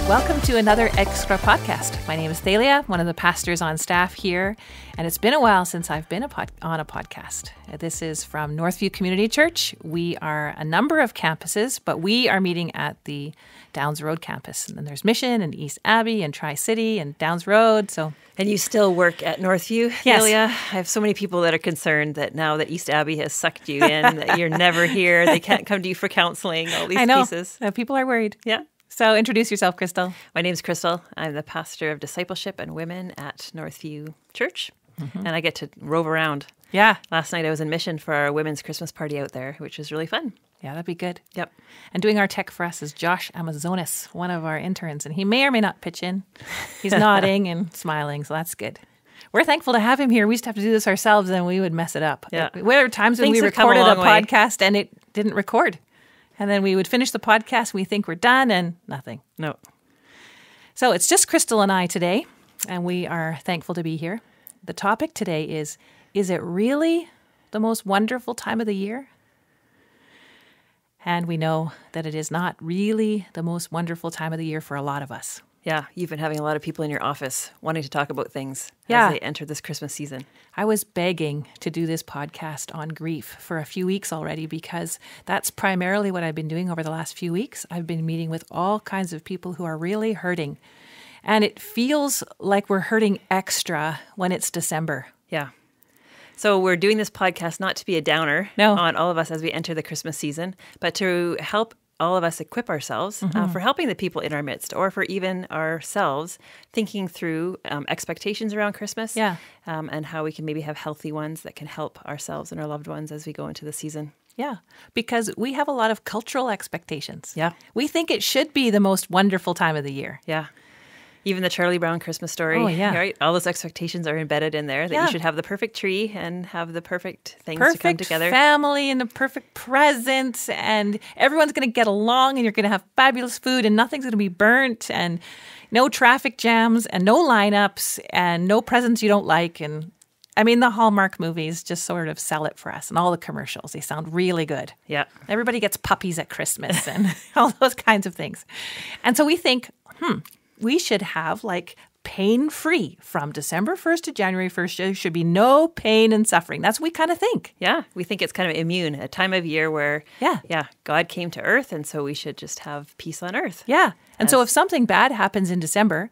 Welcome to another Extra podcast. My name is Thaleia, one of the pastors on staff here, and it's been a while since I've been on a podcast. This is from Northview Community Church. We are a number of campuses, but we are meeting at the Downs Road campus. And then there's Mission and East Abbey and Tri-City and Downs Road. And you still work at Northview, yes. Thaleia? I have so many people that are concerned that now that East Abbey has sucked you in, that you're never here, they can't come to you for counseling, all these pieces. I know. People are worried. Yeah. So introduce yourself, Krystal. My name's Krystal. I'm the pastor of discipleship and women at Northview Church, and I get to rove around. Yeah. Last night I was in Mission for our women's Christmas party out there, which was really fun. Yeah, that'd be good. Yep. And doing our tech for us is Josh Amazonis, one of our interns, and he may or may not pitch in. He's nodding and smiling, so that's good. We're thankful to have him here. We used to have to do this ourselves, and we would mess it up. Yeah. There were times when we recorded a podcast and it didn't record. And then we would finish the podcast, we think we're done, and nothing. No. So it's just Krystal and I today, and we are thankful to be here. The topic today is it really the most wonderful time of the year? And we know that it is not really the most wonderful time of the year for a lot of us. Yeah, you've been having a lot of people in your office wanting to talk about things as they enter this Christmas season. I was begging to do this podcast on grief for a few weeks already because that's primarily what I've been doing over the last few weeks. I've been meeting with all kinds of people who are really hurting. And it feels like we're hurting extra when it's December. Yeah. So we're doing this podcast not to be a downer on all of us as we enter the Christmas season, but to help all of us equip ourselves for helping the people in our midst, or for even ourselves thinking through expectations around Christmas, and how we can maybe have healthy ones that can help ourselves and our loved ones as we go into the season. Yeah, because we have a lot of cultural expectations. Yeah. We think it should be the most wonderful time of the year. Yeah. Even the Charlie Brown Christmas story, right? All those expectations are embedded in there, that you should have the perfect tree and have the perfect things to come together. Perfect family and the perfect presents, and everyone's going to get along, and you're going to have fabulous food, and nothing's going to be burnt, and no traffic jams, and no lineups, and no presents you don't like. And I mean, the Hallmark movies just sort of sell it for us, and all the commercials, they sound really good. Yeah. Everybody gets puppies at Christmas and all those kinds of things. And so we think, we should have like pain-free from December 1st to January 1st. There should be no pain and suffering. That's what we kind of think. Yeah, we think it's kind of immune, a time of year where, God came to earth, and so we should just have peace on earth. Yeah, and so if something bad happens in December,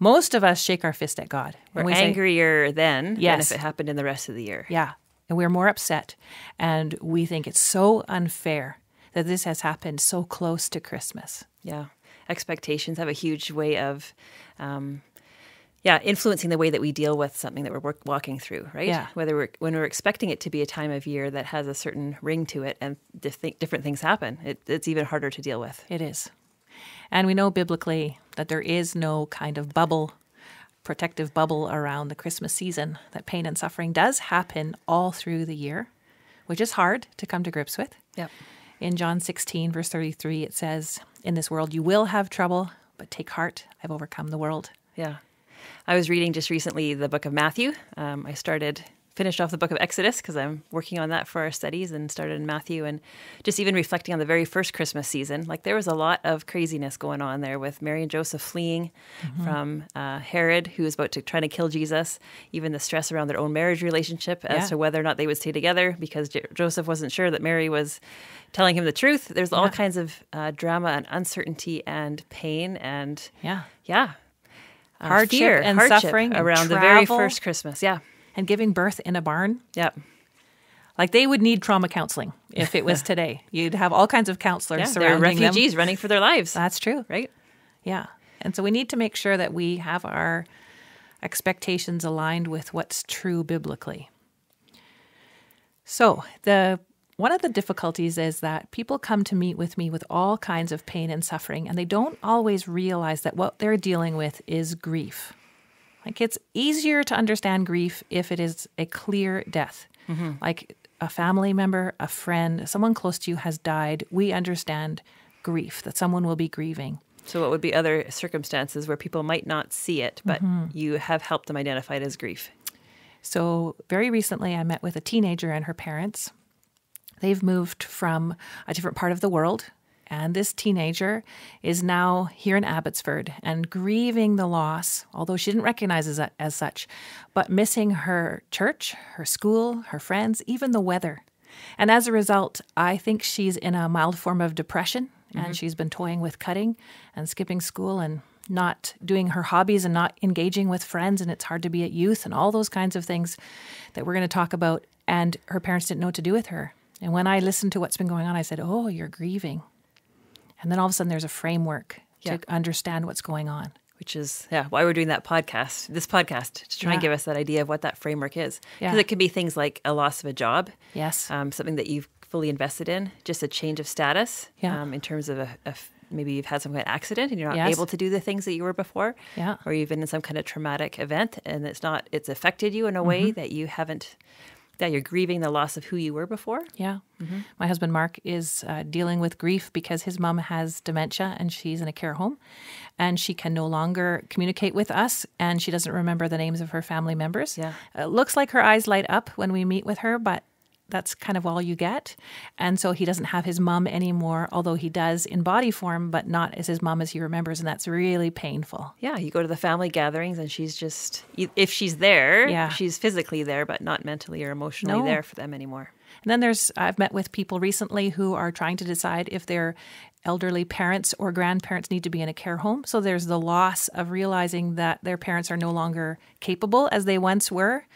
most of us shake our fist at God. We're angrier then than if it happened in the rest of the year. Yeah, and we're more upset, and we think it's so unfair that this has happened so close to Christmas. Yeah. Expectations have a huge way of, influencing the way that we deal with something that we're walking through, right? Yeah. When we're expecting it to be a time of year that has a certain ring to it, and different things happen, it's even harder to deal with. It is. And we know biblically that there is no kind of protective bubble around the Christmas season, that pain and suffering does happen all through the year, which is hard to come to grips with. Yep. In John 16, verse 33, it says, "In this world you will have trouble, but take heart, I've overcome the world." Yeah. I was reading just recently the book of Matthew. I finished off the book of Exodus because I'm working on that for our studies, and started in Matthew, and just even reflecting on the very first Christmas season. Like, there was a lot of craziness going on there with Mary and Joseph fleeing from Herod, who was about to try to kill Jesus, even the stress around their own marriage relationship as to whether or not they would stay together, because Joseph wasn't sure that Mary was telling him the truth. There's all kinds of drama and uncertainty and pain and hardship and suffering around and the very first Christmas. Yeah. And giving birth in a barn. Yeah. Like, they would need trauma counseling if it was today. You'd have all kinds of counselors surrounding them. They're refugees running for their lives. That's true. Right? Yeah. And so we need to make sure that we have our expectations aligned with what's true biblically. So one of the difficulties is that people come to meet with me with all kinds of pain and suffering, and they don't always realize that what they're dealing with is grief. Like, it's easier to understand grief if it is a clear death. Like a family member, a friend, someone close to you has died. We understand grief, that someone will be grieving. So what would be other circumstances where people might not see it, but you have helped them identify it as grief? So very recently, I met with a teenager and her parents. They've moved from a different part of the world, and this teenager is now here in Abbotsford and grieving the loss, although she didn't recognize it as such, but missing her church, her school, her friends, even the weather. And as a result, I think she's in a mild form of depression, and she's been toying with cutting and skipping school and not doing her hobbies and not engaging with friends, and it's hard to be at youth and all those kinds of things that we're going to talk about. And her parents didn't know what to do with her. And when I listened to what's been going on, I said, oh, you're grieving. And then all of a sudden there's a framework to understand what's going on. Which is, why we're doing this podcast, to try and give us that idea of what that framework is. Because it could be things like a loss of a job. Yes. Something that you've fully invested in, just a change of status in terms of maybe you've had some kind of accident and you're not able to do the things that you were before. Yeah. Or you've been in some kind of traumatic event and it's affected you in a way that you haven't, that you're grieving the loss of who you were before. Yeah. My husband, Mark, is dealing with grief because his mom has dementia and she's in a care home and she can no longer communicate with us and she doesn't remember the names of her family members. Yeah. It looks like her eyes light up when we meet with her, but that's kind of all you get. And so he doesn't have his mom anymore, although he does in body form, but not as his mom as he remembers. And that's really painful. Yeah, you go to the family gatherings and she's just, if she's there, she's physically there, but not mentally or emotionally there for them anymore. And then I've met with people recently who are trying to decide if their elderly parents or grandparents need to be in a care home. So there's the loss of realizing that their parents are no longer capable as they once were.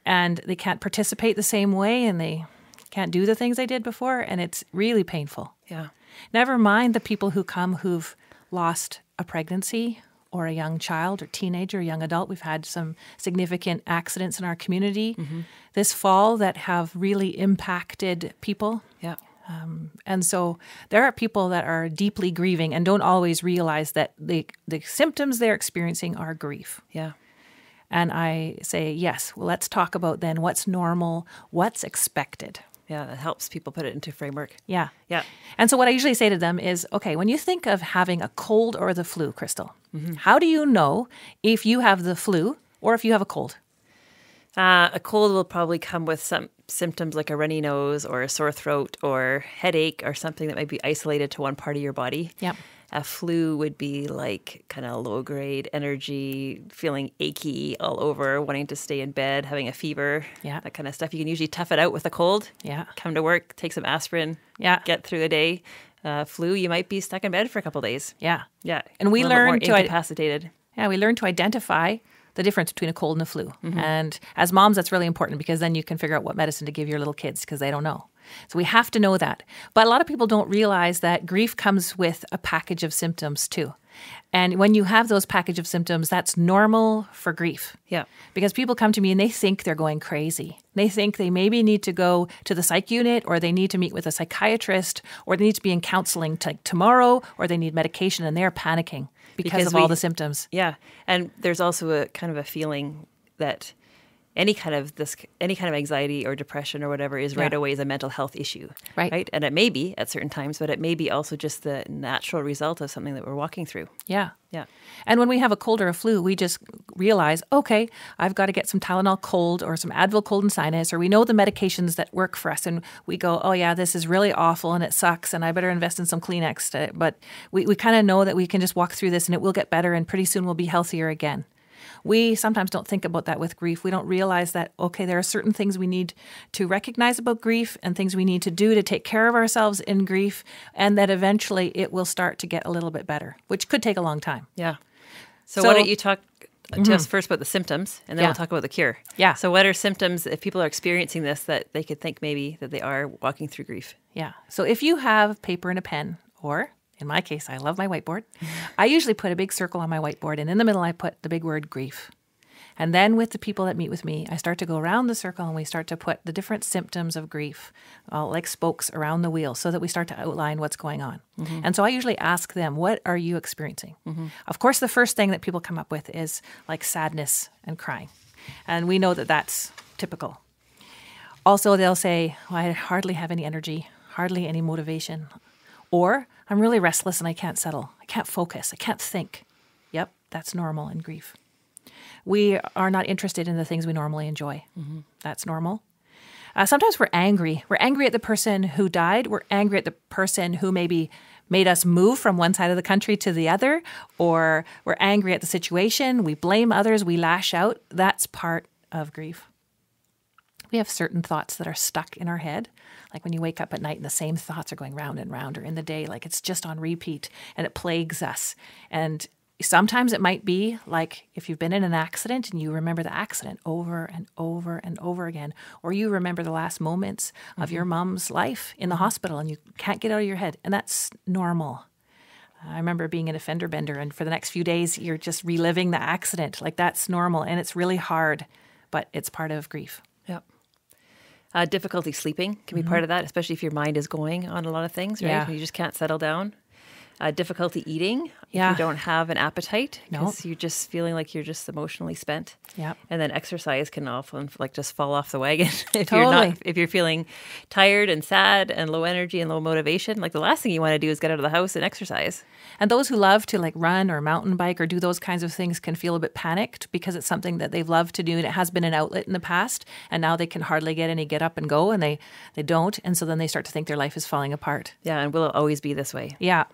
And they can't participate the same way and they can't do the things they did before. And it's really painful. Yeah. Never mind the people who come who've lost a pregnancy or a young child or teenager or young adult. We've had some significant accidents in our community this fall that have really impacted people. Yeah. And so there are people that are deeply grieving and don't always realize that the symptoms they're experiencing are grief. Yeah. And I say, yes, well, let's talk about then what's normal, what's expected. Yeah, that helps people put it into framework. Yeah. Yeah. And so what I usually say to them is, okay, when you think of having a cold or the flu, Krystal, how do you know if you have the flu or if you have a cold? A cold will probably come with some symptoms like a runny nose or a sore throat or headache or something that might be isolated to one part of your body. Yep. A flu would be like kind of low grade energy, feeling achy all over, wanting to stay in bed, having a fever, that kind of stuff. You can usually tough it out with a cold. Yeah. Come to work, take some aspirin, get through the day. Flu, you might be stuck in bed for a couple of days. Yeah. Yeah. And we learn to incapacitated. we learn to identify the difference between a cold and a flu. And as moms, that's really important because then you can figure out what medicine to give your little kids because they don't know. So we have to know that. But a lot of people don't realize that grief comes with a package of symptoms too. And when you have those package of symptoms, that's normal for grief. Yeah. Because people come to me and they think they're going crazy. They think they maybe need to go to the psych unit or they need to meet with a psychiatrist or they need to be in counseling tomorrow or they need medication and they're panicking because of all the symptoms. Yeah. And there's also a kind of a feeling that any kind of anxiety or depression or whatever is right away is a mental health issue. Right. And it may be at certain times, but it may be also just the natural result of something that we're walking through. Yeah. Yeah. And when we have a cold or a flu, we just realize, okay, I've got to get some Tylenol cold or some Advil cold and sinus, or we know the medications that work for us. And we go, oh yeah, this is really awful and it sucks and I better invest in some Kleenex. But we kind of know that we can just walk through this and it will get better and pretty soon we'll be healthier again. We sometimes don't think about that with grief. We don't realize that, okay, there are certain things we need to recognize about grief and things we need to do to take care of ourselves in grief, and that eventually it will start to get a little bit better, which could take a long time. Yeah. So why don't you talk to us first about the symptoms, and then we'll talk about the cure. Yeah. So what are symptoms, if people are experiencing this, that they could think maybe that they are walking through grief? Yeah. So if you have paper and a pen, or in my case, I love my whiteboard. I usually put a big circle on my whiteboard, and in the middle, I put the big word grief. And then with the people that meet with me, I start to go around the circle and we start to put the different symptoms of grief, like spokes around the wheel, so that we start to outline what's going on. And so I usually ask them, what are you experiencing? Of course, the first thing that people come up with is like sadness and crying. And we know that that's typical. Also, they'll say, well, I hardly have any energy, hardly any motivation. Or I'm really restless and I can't settle. I can't focus. I can't think. Yep, that's normal in grief. We are not interested in the things we normally enjoy. Mm-hmm. That's normal. Sometimes we're angry. We're angry at the person who died. We're angry at the person who maybe made us move from one side of the country to the other. Or we're angry at the situation. We blame others. We lash out. That's part of grief. We have certain thoughts that are stuck in our head. Like when you wake up at night and the same thoughts are going round and round, or in the day, like it's just on repeat and it plagues us. And sometimes it might be like if you've been in an accident and you remember the accident over and over and over again, or you remember the last moments of your mom's life in the hospital and you can't get out of your head. And that's normal. I remember being in a fender bender and for the next few days, you're just reliving the accident. Like that's normal and it's really hard, but it's part of grief. Yep. Difficulty sleeping can be part of that, especially if your mind is going on a lot of things, right? Yeah. You just can't settle down. Difficulty eating if Yeah. you don't have an appetite because No. you're just feeling like you're just emotionally spent. Yeah. And then exercise can often like just fall off the wagon Totally. if you're feeling tired and sad and low energy and low motivation. Like the last thing you want to do is get out of the house and exercise. And those who love to like run or mountain bike or do those kinds of things can feel a bit panicked because it's something that they've loved to do and it has been an outlet in the past. And now they can hardly get any get up and go and they don't. And so then they start to think their life is falling apart. Yeah, and will it always be this way? Yeah.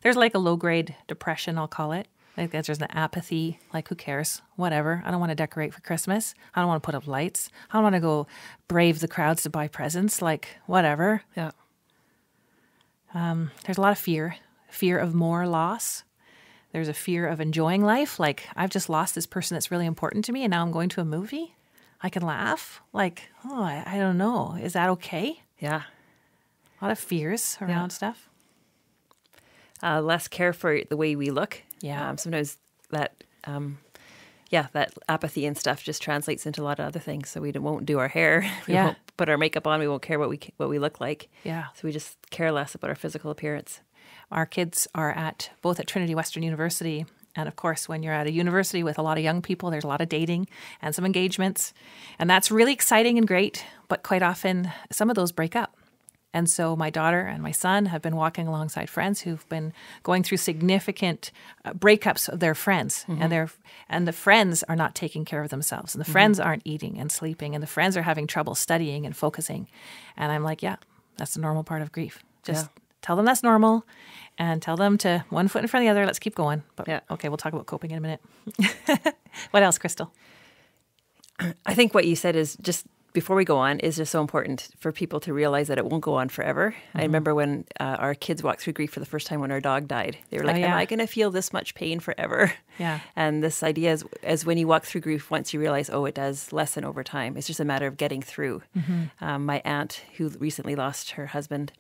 There's like a low-grade depression, I'll call it. Like there's an apathy, like who cares? Whatever. I don't want to decorate for Christmas. I don't want to put up lights. I don't want to go brave the crowds to buy presents. Like whatever. Yeah. There's a lot of fear of more loss. There's a fear of enjoying life. Like I've just lost this person that's really important to me and now I'm going to a movie. I can laugh. Like, oh, I don't know. Is that okay? Yeah. A lot of fears around stuff. Less care for the way we look. Yeah. Sometimes that, that apathy and stuff just translates into a lot of other things. So we won't do our hair. We won't put our makeup on. We won't care what we look like. Yeah. So we just care less about our physical appearance. Our kids are both at Trinity Western University. And of course, when you're at a university with a lot of young people, there's a lot of dating and some engagements. And that's really exciting and great. But quite often, some of those break up. And so my daughter and my son have been walking alongside friends who've been going through significant breakups of their friends. Mm-hmm. And the friends are not taking care of themselves. And the friends aren't eating and sleeping. And the friends are having trouble studying and focusing. And I'm like, yeah, that's the normal part of grief. Just tell them that's normal and tell them to one foot in front of the other. Let's keep going. But okay, we'll talk about coping in a minute. What else, Krystal? I think what you said is just before we go on is just so important for people to realize that it won't go on forever. Mm-hmm. I remember when our kids walked through grief for the first time when our dog died. They were like, am I going to feel this much pain forever? Yeah. And this idea is when you walk through grief, once you realize, it does lessen over time. It's just a matter of getting through. Mm-hmm. My aunt, who recently lost her husband,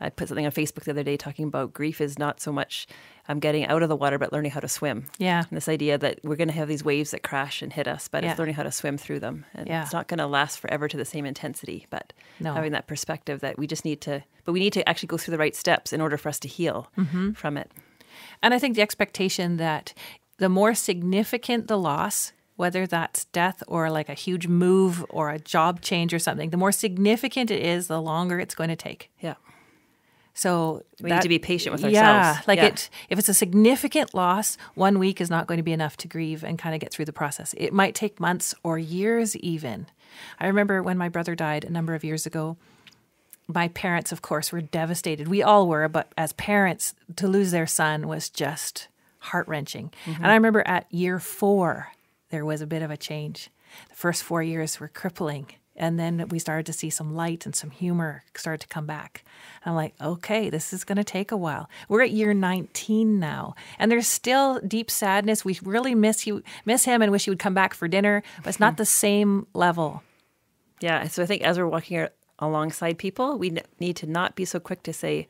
I put something on Facebook the other day talking about grief is not so much getting out of the water, but learning how to swim. Yeah. And this idea that we're going to have these waves that crash and hit us, but it's learning how to swim through them. And it's not going to last forever to the same intensity, but having that perspective that we just need to actually go through the right steps in order for us to heal from it. And I think the expectation that the more significant the loss, whether that's death or like a huge move or a job change or something, the more significant it is, the longer it's going to take. Yeah. So we need to be patient with ourselves. If it's a significant loss, 1 week is not going to be enough to grieve and kind of get through the process. It might take months or years even. I remember when my brother died a number of years ago, my parents, of course, were devastated. We all were, but as parents, to lose their son was just heart-wrenching. Mm-hmm. And I remember at year 4, there was a bit of a change. The first 4 years were crippling. And then we started to see some light and some humor started to come back. And I'm like, okay, this is going to take a while. We're at year 19 now. And there's still deep sadness. We really miss him and wish he would come back for dinner. But it's not the same level. Yeah. So I think as we're walking alongside people, we need to not be so quick to say,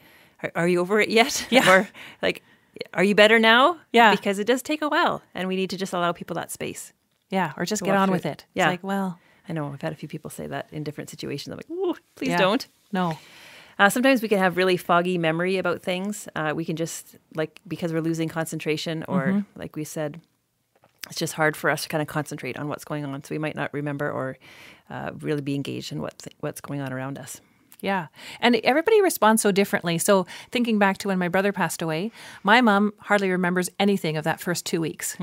are you over it yet? Yeah. Or like, are you better now? Yeah. Because it does take a while. And we need to just allow people that space. Yeah. Or just get on with it. Yeah. It's like, well... I know I've had a few people say that in different situations. I'm like, oh, please don't. No. Sometimes we can have really foggy memory about things. We can just, because we're losing concentration or like we said, it's just hard for us to kind of concentrate on what's going on. So we might not remember or really be engaged in what's going on around us. Yeah. And everybody responds so differently. So thinking back to when my brother passed away, my mom hardly remembers anything of that first 2 weeks.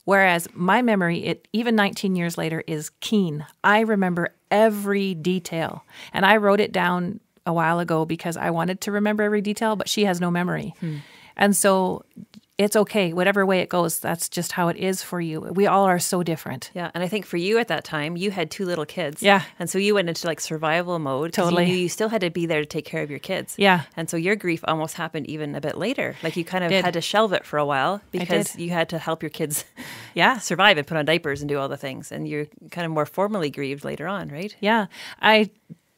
Whereas my memory, even 19 years later, is keen. I remember every detail. And I wrote it down a while ago because I wanted to remember every detail, but she has no memory. And so it's okay. Whatever way it goes, that's just how it is for you. We all are so different. Yeah. And I think for you at that time, you had 2 little kids. Yeah. And so you went into like survival mode. 'Cause Totally. You knew you still had to be there to take care of your kids. Yeah. And so your grief almost happened even a bit later. Like you kind of Did. had to shelve it for a while because did. you had to help your kids Yeah. survive and put on diapers and do all the things. And you're kind of more formally grieved later on, right? Yeah. I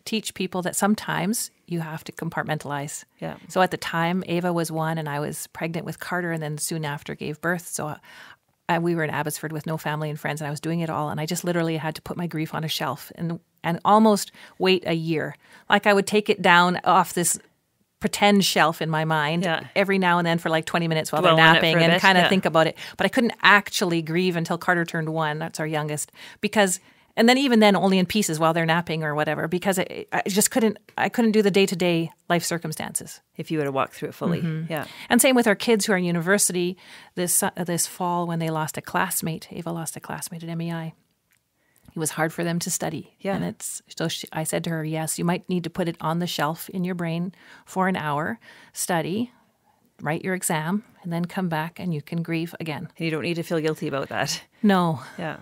teach people that sometimes you have to compartmentalize. Yeah. So at the time, Ava was 1 and I was pregnant with Carter and then soon after gave birth. So we were in Abbotsford with no family and friends and I was doing it all. And I just literally had to put my grief on a shelf and almost wait a year. Like I would take it down off this pretend shelf in my mind every now and then for like 20 minutes while they're napping and kind of think about it. But I couldn't actually grieve until Carter turned 1. That's our youngest. And then even then only in pieces while they're napping or whatever, because I just couldn't do the day-to-day life circumstances. If you would have walked through it fully. Yeah. And same with our kids who are in university this fall when they lost a classmate. Ava lost a classmate at MEI. It was hard for them to study. Yeah. And I said to her, yes, you might need to put it on the shelf in your brain for an hour, study, write your exam, and then come back and you can grieve again. And you don't need to feel guilty about that. No. Yeah.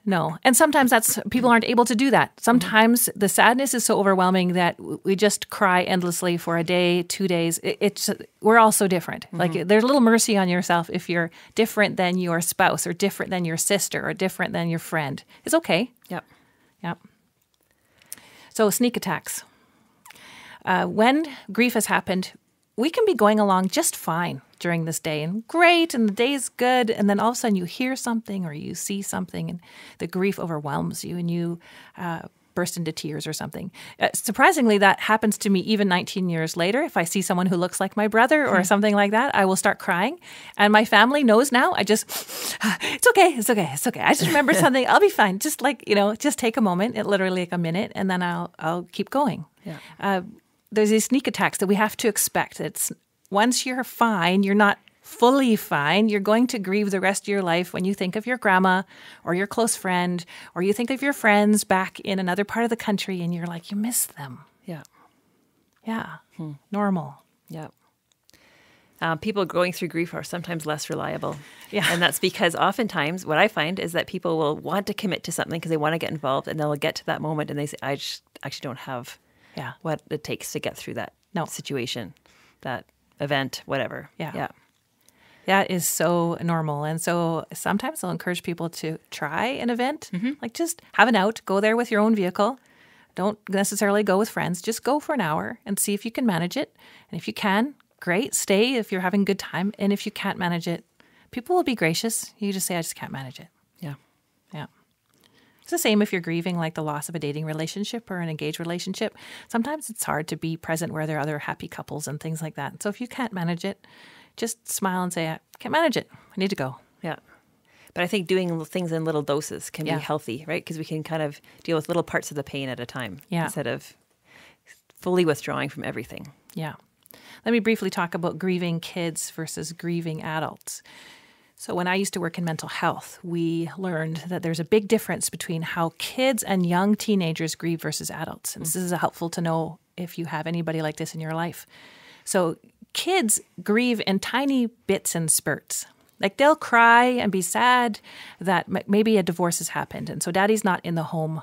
No. And sometimes people aren't able to do that. Sometimes the sadness is so overwhelming that we just cry endlessly for a day, 2 days. We're all so different. Like there's a little mercy on yourself if you're different than your spouse or different than your sister or different than your friend. It's okay. Yep. Yep. So sneak attacks. When grief has happened, we can be going along just fine during this day and great and the day's good and then all of a sudden you hear something or you see something and the grief overwhelms you and you burst into tears or something. Surprisingly, that happens to me even 19 years later. If I see someone who looks like my brother or something like that, I will start crying. And my family knows now. It's okay. I just remember something. I'll be fine. Just just take a moment, literally like a minute, and then I'll keep going. Yeah. There's these sneak attacks that we have to expect. It's once you're fine, you're not fully fine. You're going to grieve the rest of your life when you think of your grandma or your close friend, or you think of your friends back in another part of the country and you're like, you miss them. Yeah. Yeah. Normal. Yeah. People going through grief are sometimes less reliable. Yeah. And that's because oftentimes what I find is that people will want to commit to something because they want to get involved and they'll get to that moment and they say, I just actually don't have what it takes to get through that situation, that event, whatever. Yeah. That is so normal. And so sometimes I'll encourage people to try an event, like just have an out, go there with your own vehicle. Don't necessarily go with friends. Just go for an hour and see if you can manage it. And if you can, great, stay if you're having a good time. And if you can't manage it, people will be gracious. You just say, I just can't manage it. Yeah. It's the same if you're grieving like the loss of a dating relationship or an engaged relationship. Sometimes it's hard to be present where there are other happy couples and things like that. So if you can't manage it, just smile and say, I can't manage it. I need to go. Yeah. But I think doing things in little doses can be healthy, right? Because we can kind of deal with little parts of the pain at a time instead of fully withdrawing from everything. Yeah. Let me briefly talk about grieving kids versus grieving adults. So when I used to work in mental health, we learned that there's a big difference between how kids and young teenagers grieve versus adults. And this is helpful to know if you have anybody like this in your life. So kids grieve in tiny bits and spurts. Like they'll cry and be sad that maybe a divorce has happened. And so daddy's not in the home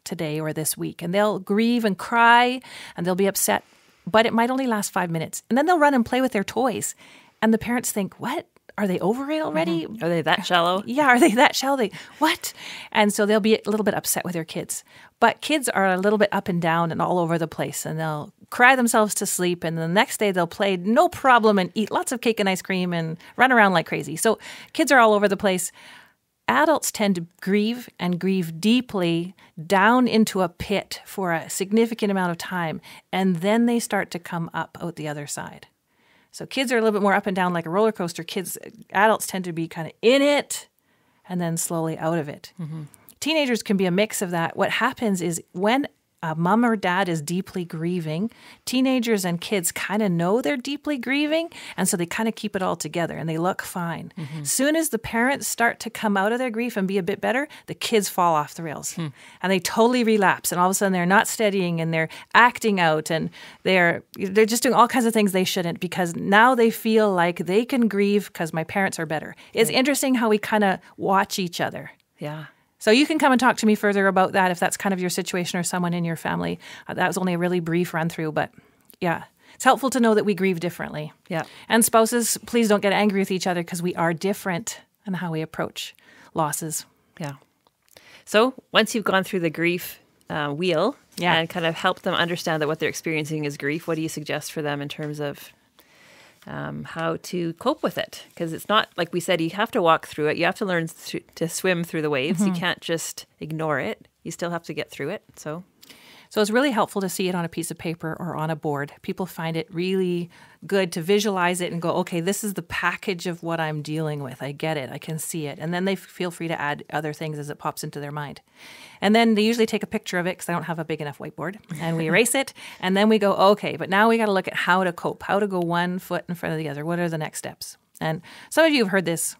today or this week. And they'll grieve and cry and they'll be upset, but it might only last 5 minutes. And then they'll run and play with their toys. And the parents think, what? Are they over it already? Are they that shallow? Yeah, are they that shallow? What? And so they'll be a little bit upset with their kids. But kids are a little bit up and down and all over the place. And they'll cry themselves to sleep. And the next day they'll play no problem and eat lots of cake and ice cream and run around like crazy. So kids are all over the place. Adults tend to grieve and grieve deeply down into a pit for a significant amount of time. And then they start to come up out the other side. So kids are a little bit more up and down like a roller coaster. Adults tend to be kind of in it and then slowly out of it. Teenagers can be a mix of that. What happens is when a mom or dad is deeply grieving, teenagers and kids kind of know they're deeply grieving, and so they kind of keep it all together and they look fine. Soon as the parents start to come out of their grief and be a bit better, the kids fall off the rails and they totally relapse, and all of a sudden they're not studying and they're acting out and they're just doing all kinds of things they shouldn't, because now they feel like they can grieve because my parents are better. It's interesting how we kind of watch each other. Yeah. So you can come and talk to me further about that if that's kind of your situation or someone in your family. That was only a really brief run through, but yeah, it's helpful to know that we grieve differently. Yeah. And spouses, please don't get angry with each other, because we are different in how we approach losses. Yeah. So once you've gone through the grief wheel and kind of helped them understand that what they're experiencing is grief, what do you suggest for them in terms of how to cope with it? Because it's not, like we said, you have to walk through it. You have to learn to swim through the waves. You can't just ignore it. You still have to get through it. So it's really helpful to see it on a piece of paper or on a board. People find it really good to visualize it and go, okay, this is the package of what I'm dealing with. I get it. I can see it. And then they feel free to add other things as it pops into their mind. And then they usually take a picture of it, because I don't have a big enough whiteboard, and we erase it. And then we go, okay, but now we got to look at how to cope, how to go one foot in front of the other. What are the next steps? And some of you have heard this.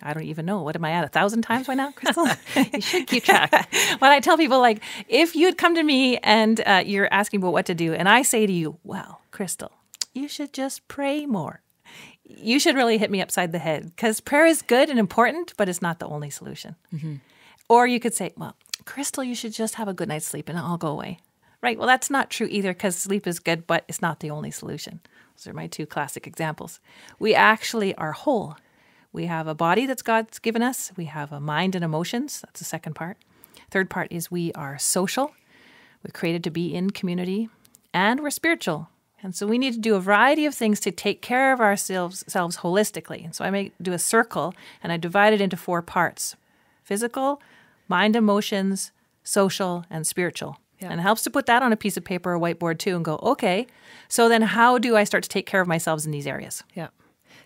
I don't even know. What am I at, 1,000 times by now, Krystal? You should keep track. When I tell people, like, if you'd come to me and you're asking about what to do, and I say to you, well, Krystal, you should just pray more. You should really hit me upside the head, because prayer is good and important, but it's not the only solution. Or you could say, well, Krystal, you should just have a good night's sleep and it'll all go away. Right? Well, that's not true either, because sleep is good, but it's not the only solution. Those are my two classic examples. We actually are whole. We have a body that's God's given us. We have a mind and emotions. That's the second part. Third part is we are social. We're created to be in community. And we're spiritual. And so we need to do a variety of things to take care of ourselves holistically. And so I may do a circle, and I divide it into 4 parts: physical, mind, emotions, social, and spiritual. Yeah. And it helps to put that on a piece of paper or whiteboard too and go, okay, so then how do I start to take care of myself in these areas? Yeah.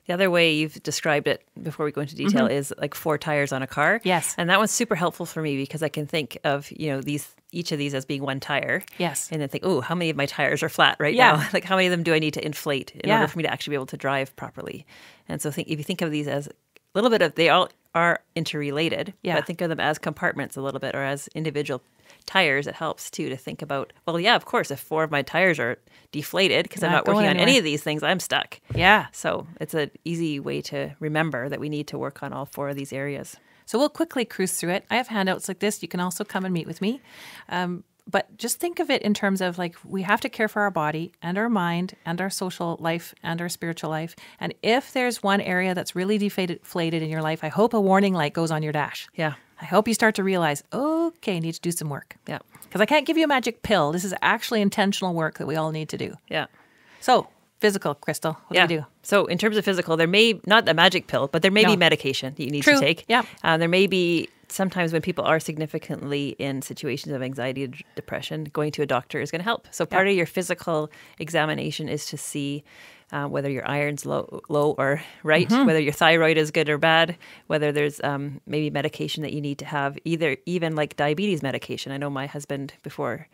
The other way you've described it, before we go into detail, is like 4 tires on a car. Yes. And that one's super helpful for me, because I can think of, each of these as being one tire. Yes. And then think, oh, how many of my tires are flat right now? Like, how many of them do I need to inflate in order for me to actually be able to drive properly? And so if you think of these as a little bit of, they all are interrelated, but think of them as compartments a little bit, or as individual tires. It helps too to think about, well, yeah, of course, if 4 of my tires are deflated because I'm not working on any of these things, I'm stuck. Yeah. So it's an easy way to remember that we need to work on all 4 of these areas. So we'll quickly cruise through it. I have handouts like this. You can also come and meet with me. But just think of it in terms of, like, we have to care for our body and our mind and our social life and our spiritual life. And if there's one area that's really deflated in your life, I hope a warning light goes on your dash. Yeah. I hope you start to realize, okay, I need to do some work. Yeah. Because I can't give you a magic pill. This is actually intentional work that we all need to do. Yeah. So, physical, Krystal, what do we do? So in terms of physical, there may, not a magic pill, but there may be medication that you need to take. Yeah. There may be, sometimes when people are significantly in situations of anxiety and depression, going to a doctor is going to help. So part of your physical examination is to see whether your iron's low or right, whether your thyroid is good or bad, whether there's maybe medication that you need to have, even like diabetes medication. I know my husband, before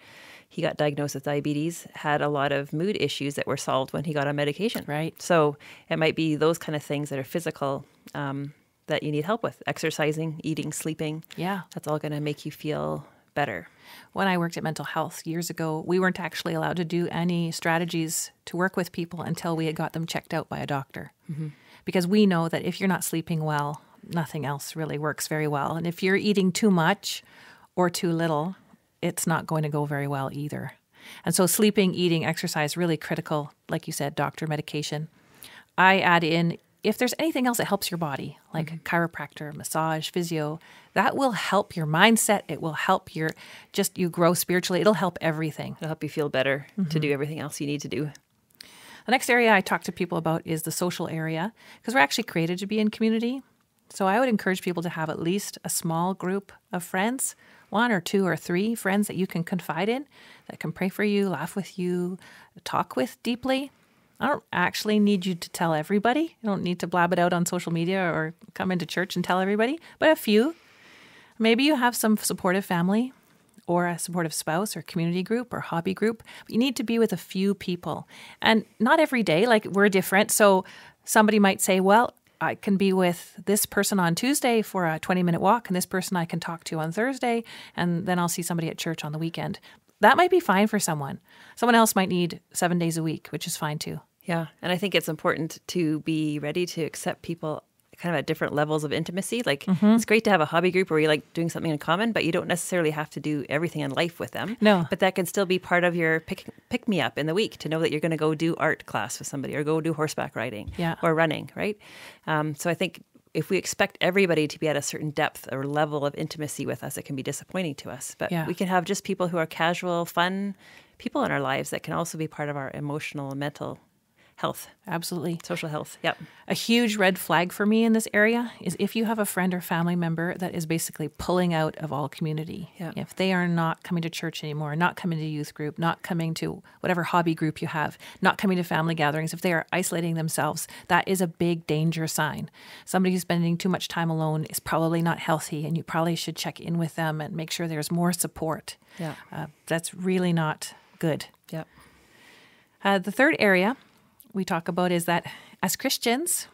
he got diagnosed with diabetes, had a lot of mood issues that were solved when he got on medication. Right. So it might be those kind of things that are physical that you need help with. Exercising, eating, sleeping. Yeah. That's all going to make you feel better. When I worked at mental health years ago, we weren't actually allowed to do any strategies to work with people until we had got them checked out by a doctor. Because we know that if you're not sleeping well, nothing else really works very well. And if you're eating too much or too little, it's not going to go very well either. And so sleeping, eating, exercise, really critical. Like you said, doctor, medication. I add in, if there's anything else that helps your body, like chiropractor, massage, physio, that will help your mindset. It will help you grow spiritually. It'll help everything. It'll help you feel better to do everything else you need to do. The next area I talk to people about is the social area, because we're actually created to be in community. So I would encourage people to have at least a small group of friends, 1 or 2 or 3 friends that you can confide in, that can pray for you, laugh with you, talk with deeply. I don't actually need you to tell everybody. I don't need to blab it out on social media or come into church and tell everybody, but a few. Maybe you have some supportive family or a supportive spouse or community group or hobby group. But you need to be with a few people. And not every day, like we're different. So somebody might say, well, I can be with this person on Tuesday for a 20-minute walk, and this person I can talk to on Thursday, and then I'll see somebody at church on the weekend. That might be fine for someone. Someone else might need 7 days a week, which is fine too. Yeah. And I think it's important to be ready to accept people kind of at different levels of intimacy. Like it's great to have a hobby group where you like doing something in common, but you don't necessarily have to do everything in life with them. No. But that can still be part of your pick me up in the week, to know that you're going to go do art class with somebody or go do horseback riding or running, right? So I think if we expect everybody to be at a certain depth or level of intimacy with us, it can be disappointing to us. But we can have just people who are casual, fun people in our lives that can also be part of our emotional and mental health. Absolutely. Social health. Yep. A huge red flag for me in this area is if you have a friend or family member that is basically pulling out of all community. Yeah. If they are not coming to church anymore, not coming to youth group, not coming to whatever hobby group you have, not coming to family gatherings, if they are isolating themselves, that is a big danger sign. Somebody who's spending too much time alone is probably not healthy, and you probably should check in with them and make sure there's more support. Yeah. That's really not good. Yep. The third area we talk about is that as Christians,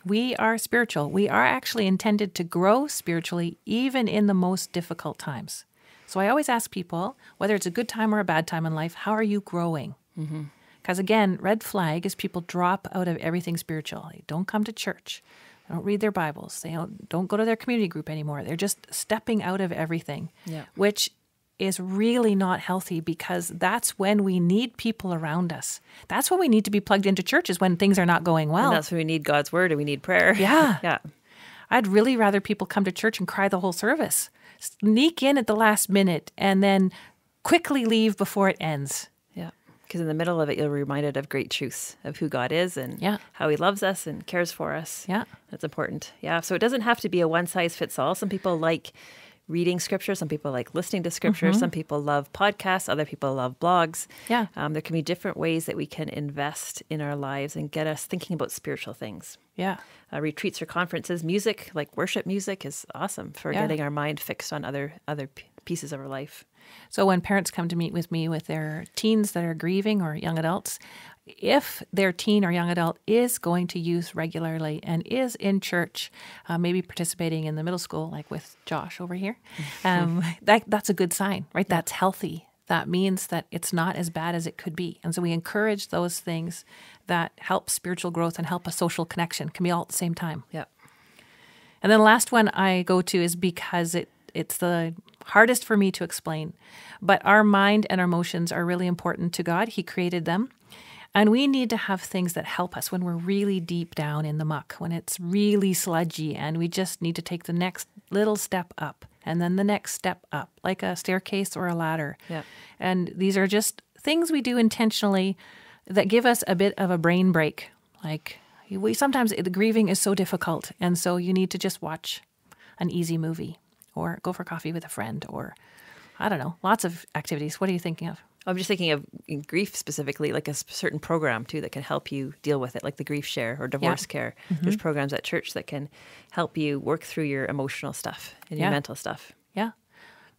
we are spiritual. We are actually intended to grow spiritually, even in the most difficult times. So I always ask people, whether it's a good time or a bad time in life, how are you growing? Because again, red flag is people drop out of everything spiritual. They don't come to church. They don't read their Bibles. They don't go to their community group anymore. They're just stepping out of everything, which is really not healthy, because that's when we need people around us. That's when we need to be plugged into church, is when things are not going well. And that's when we need God's word and we need prayer. Yeah. Yeah. I'd really rather people come to church and cry the whole service, sneak in at the last minute, and then quickly leave before it ends. Yeah. Because in the middle of it, you're reminded of great truths of who God is and how he loves us and cares for us. Yeah. That's important. Yeah. So it doesn't have to be a one size fits all. Some people like reading scripture. Some people like listening to scripture. Some people love podcasts. Other people love blogs. Yeah. There can be different ways that we can invest in our lives and get us thinking about spiritual things. Yeah. Retreats or conferences, music, like worship music, is awesome for getting our mind fixed on other pieces of our life. So when parents come to meet with me with their teens that are grieving, or young adults, if their teen or young adult is going to youth regularly and is in church, maybe participating in the middle school, like with Josh over here, that's a good sign, right? That's healthy. That means that it's not as bad as it could be. And so we encourage those things that help spiritual growth and help a social connection. Can be all at the same time. Yeah. And then the last one I go to is because it's the hardest for me to explain. But our mind and our emotions are really important to God. He created them. And we need to have things that help us when we're really deep down in the muck, when it's really sludgy, and we just need to take the next little step up and then the next step up, like a staircase or a ladder. Yeah. And these are just things we do intentionally that give us a bit of a brain break. Like sometimes the grieving is so difficult, and so you need to just watch an easy movie or go for coffee with a friend, or I don't know, lots of activities. What are you thinking of? I'm just thinking of in grief specifically, like a certain program too that can help you deal with it, like the grief share or divorce care. There's programs at church that can help you work through your emotional stuff and your mental stuff. Yeah.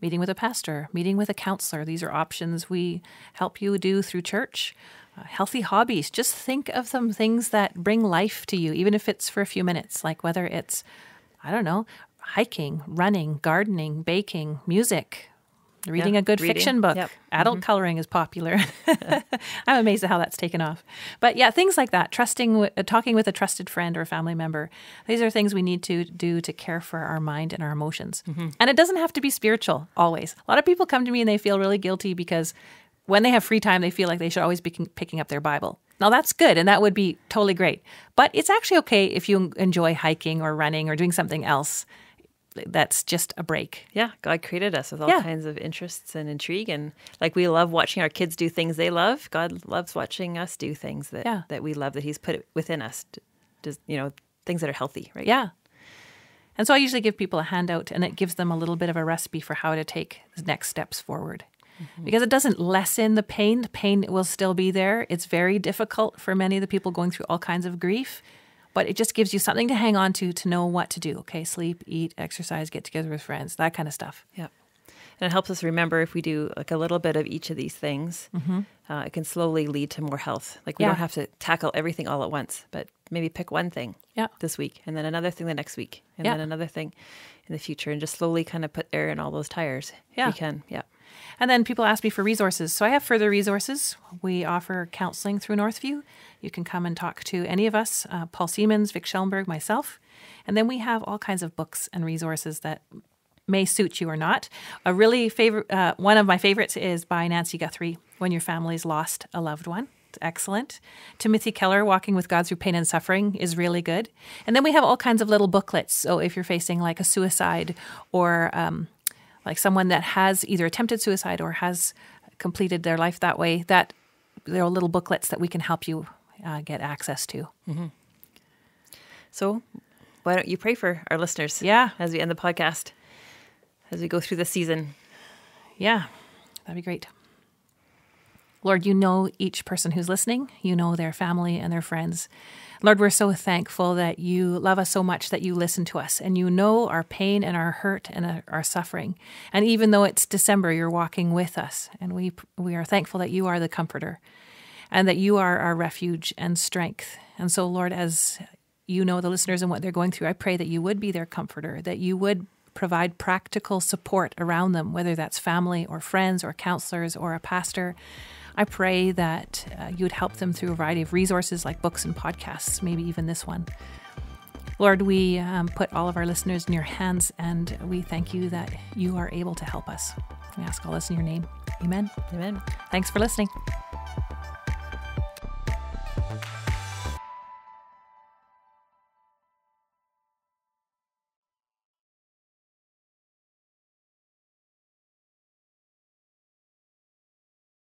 Meeting with a pastor, meeting with a counselor. These are options we help you do through church. Healthy hobbies. Just think of some things that bring life to you, even if it's for a few minutes, like whether it's, I don't know, hiking, running, gardening, baking, music, reading a good fiction book. Yep. Adult coloring is popular. I'm amazed at how that's taken off. But yeah, things like that, talking with a trusted friend or family member. These are things we need to do to care for our mind and our emotions. And it doesn't have to be spiritual always. A lot of people come to me and they feel really guilty because when they have free time, they feel like they should always be picking up their Bible. Now, that's good, and that would be totally great. But it's actually okay if you enjoy hiking or running or doing something else that's just a break. Yeah, God created us with all kinds of interests and intrigue. And like we love watching our kids do things they love, God loves watching us do things that we love, that he's put within us, things that are healthy, right? Yeah. And so I usually give people a handout, and it gives them a little bit of a recipe for how to take the next steps forward. because it doesn't lessen the pain. The pain will still be there. It's very difficult for many of the people going through all kinds of grief, but it just gives you something to hang on to know what to do. Okay, sleep, eat, exercise, get together with friends, that kind of stuff. Yeah. And it helps us remember if we do like a little bit of each of these things, it can slowly lead to more health. Like we don't have to tackle everything all at once, but maybe pick one thing this week and then another thing the next week and then another thing in the future and just slowly kind of put air in all those tires. Yeah. We can. Yeah. And then people ask me for resources. So I have further resources. We offer counseling through Northview. You can come and talk to any of us, Paul Siemens, Vic Schellenberg, myself. And then we have all kinds of books and resources that may suit you or not. A really favorite, one of my favorites is by Nancy Guthrie, When Your Family's Lost a Loved One. It's excellent. Timothy Keller, Walking with God Through Pain and Suffering, is really good. And then we have all kinds of little booklets. So if you're facing like a suicide or like someone that has either attempted suicide or has completed their life that way, that there are little booklets that we can help you get access to. So why don't you pray for our listeners as we end the podcast? As we go through the season. Yeah, that'd be great. Lord, you know each person who's listening. You know their family and their friends. Lord, we're so thankful that you love us so much that you listen to us and you know our pain and our hurt and our suffering. And even though it's December, you're walking with us. And we are thankful that you are the comforter and that you are our refuge and strength. And so, Lord, as you know the listeners and what they're going through, I pray that you would be their comforter, that you would provide practical support around them, whether that's family or friends or counselors or a pastor. I pray that you would help them through a variety of resources like books and podcasts, maybe even this one. Lord, we put all of our listeners in your hands, and we thank you that you are able to help us. We ask all this in your name. Amen. Amen. Thanks for listening.